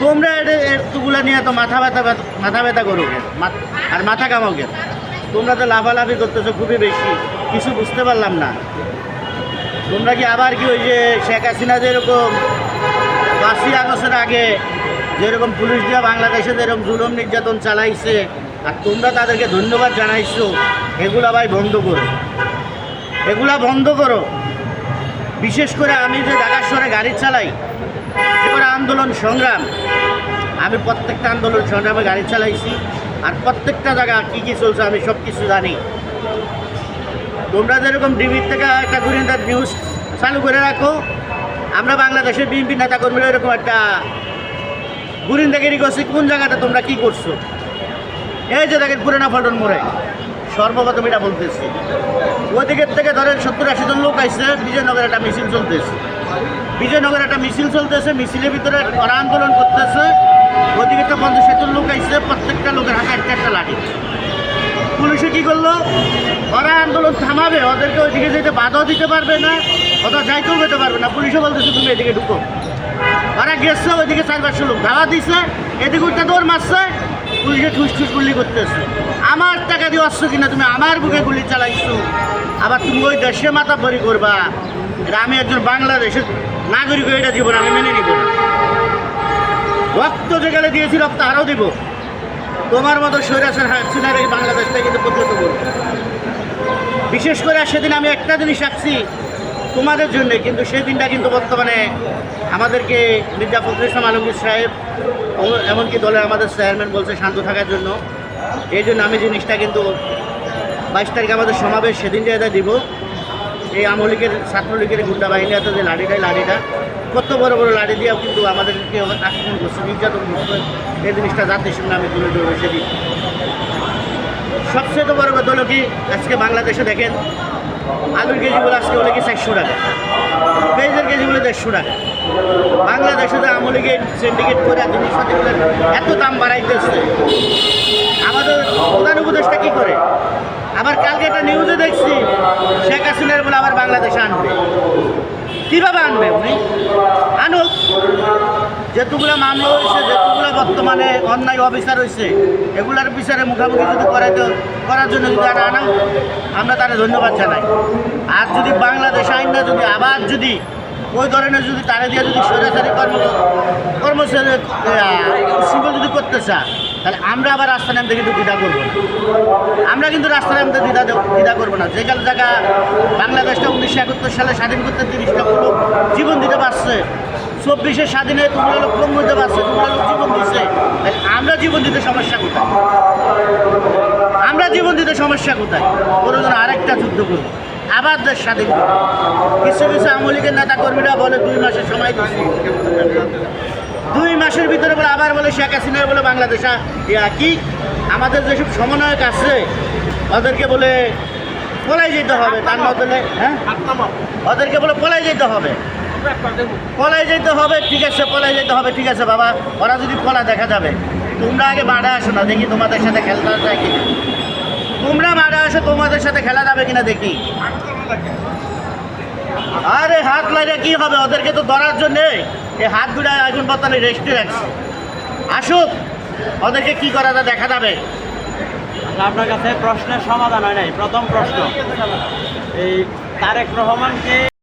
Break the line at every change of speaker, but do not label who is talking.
তোমরা এতগুলো নিয়ে তো মাথা ব্যথা করো আর মাথা কামাও কেন? তোমরা তো লাফালাফি করতেছো খুবই বেশি, কিছু বুঝতে পারলাম না। তোমরা কি আবার কি ওই যে শেখ হাসিনা যেরকম 5ই আগস্টের আগে যেরকম পুলিশ দিয়ে বাংলাদেশে যেরকম জুলুম নির্যাতন চালাইছে আর তোমরা তাদেরকে ধন্যবাদ জানাইছো, এগুলা ভাই বন্ধ করো, এগুলা বন্ধ করো। বিশেষ করে আমি যে ঢাকা শহরে গাড়ি চালাই, এবার আন্দোলন সংগ্রাম, আমি প্রত্যেকটা আন্দোলন সংগ্রামে গাড়ি চালাইছি আর প্রত্যেকটা জায়গা কী কী চলছে আমি সব কিছু জানি। তোমরা যেরকম টিভির থেকে একটা গোয়েন্দার নিউজ চালু করে রাখো, আমরা বাংলাদেশের বিএনপি নেতাকর্মীরা এরকম একটা গোয়েন্দাগিরি করছি। কোন জায়গাটা তোমরা কি করছো? এই যে দেখেন পুরানা পল্টন মোড়ে, সর্বপ্রথম এটা বলতেছি, ওদিকের থেকে ধরেন 70-80 জন লোক আসছে, বিজয়নগরে একটা মিছিল চলতেছে, বিজয়নগরে একটা মিছিল চলতেছে, মিছিলের ভিতরে ওরা আন্দোলন করতেছে, ওদিকে তো 50-60 লোক আসছে, প্রত্যেকটা লোকের হাতে একটা একটা লাঠি। পুলিশে কী করলো, ওরা আন্দোলন থামাবে, ওদেরকে ওইদিকে যেতে বাধাও দিতে পারবে না, ওরা যাইতেও যেতে পারবে না। পুলিশও বলতেছে তুমি এদিকে ঢুকো। ওরা গেছে ওইদিকে 4-500 লোক ধাওয়া দিছে, এদিকে ওইটা দৌড় মারছে, পুলিশে ঠুস গুলি করতেছে। আমার টাকা দিয়ে আসছো কিনা, তুমি আমার বুকে গুলি চালাইছো, আবার তুমি ওই দেশে মাথা ভরি করবা। এটা আমি একজন বাংলাদেশের নাগরিক, এটা জীবন আমি মেনে নিব না। রক্ত যেখানে দিয়েছি রক্ত আরও দিব। তোমার মতো স্বৈরাচার হাসিনার এই বাংলাদেশটা কিন্তু প্রতিহত করবো। বিশেষ করে সেদিন আমি একটা জিনিস রাখছি তোমাদের জন্য, কিন্তু সেই দিনটা কিন্তু বর্তমানে আমাদেরকে মির্জা ফখরুল ইসলাম আলমগীর সাহেব এমনকি দলের আমাদের চেয়ারম্যান বলছে শান্ত থাকার জন্য। এই জন্য আমি জিনিসটা কিন্তু 22 তারিখে আমাদের সমাবেশ, সেদিন যে এটা দিব। এই আওয়ামী লীগের ছাত্রলীগের গুন্ডা বাহিনী আছে যে লাঠিটা কত বড় বড় লাঠি দিয়েও কিন্তু আমাদেরকে আক্রমণ করছে, নির্যাতন করছে। এই জিনিসটা জাতির সামনে আমি তুলে ধরবো সেদিন। সবচেয়ে বড় কথা হলো কি, আজকে বাংলাদেশে দেখেন আলুর কেজি বলে আজকে হলে কি 400 টাকা, পেঁয়াজের কেজি বলে 150 টাকা। বাংলাদেশে যে আওয়ামী লীগের সিন্ডিকেট করে জিনিসপাতিগুলোর এত দাম বাড়াইতেছে, আমাদের প্রধান উপদেষ্টা কী করে? আবার কালকে একটা নিউজে দেখছি শেখ হাসিনার বলে আবার বাংলাদেশে আনবে। কীভাবে আনবে উনি? আনুক, যেতুগুলো মামলা হয়েছে, যেতুগুলো বর্তমানে অন্যায় অবিচার হয়েছে, এগুলার বিচারে মুখামুখি যদি করার জন্য যদি আনা, আমরা তারা ধন্যবাদ জানাই। আর যদি বাংলাদেশ আইনটা যদি আবার যদি ওই ধরনের যদি তারা দিয়ে যদি স্বৈরাচারী শৃঙ্খল যদি করতে চায়, তাহলে আমরা আবার রাস্তা নামতে কিন্তু দ্বিধা করবো না। আমরা কিন্তু রাস্তা নামতে দ্বিধা করবো না। যেখানে জায়গা বাংলাদেশটা 1971 সালে স্বাধীন করতে 30 লক্ষ লোক জীবন দিতে পারছে, 24-এ স্বাধীনে 2 লোক কম দিতে পারছে, 2 লোক জীবন দিচ্ছে। তাহলে আমরা জীবন দিতে সমস্যা কোথায়? আমরা জীবন দিতে সমস্যা কোথায়? প্রয়োজন আরেকটা যুদ্ধ করবো, আবার দেশ স্বাধীন করবো। কিছু কিছু আওয়ামী লীগের নেতা কর্মীরা বলে 2 মাসের সময় দিচ্ছে, 2 মাসের ভিতরে বলে আবার বলে শেখ হাসিনার বলে বাংলাদেশে কি আমাদের যেসব সমন্বয়ক আছে ওদেরকে বলে পলাই যেতে হবে, তার বদলে ওদেরকে বলে পলাই যেতে হবে, পলাই যেতে হবে। ঠিক আছে, পলাই যেতে হবে, ঠিক আছে বাবা, ওরা যদি পলা দেখা যাবে, তোমরা আগে মাঠে আসো না, দেখি তোমাদের সাথে খেলতে যায় কিনা। তোমরা মাঠে আসো, তোমাদের সাথে খেলা যাবে কিনা দেখি। আরে হাত লাগে কি হবে? ওদেরকে তো ধরার জন্যে এই হাত দুটা এখন বর্তমানে রেস্টে রাখছে। আসুক, ওদেরকে কি করা যায় দেখা যাবে।
আপনার কাছে প্রশ্নের সমাধান হয় নাই। প্রথম প্রশ্ন, এই তারেক রহমানকে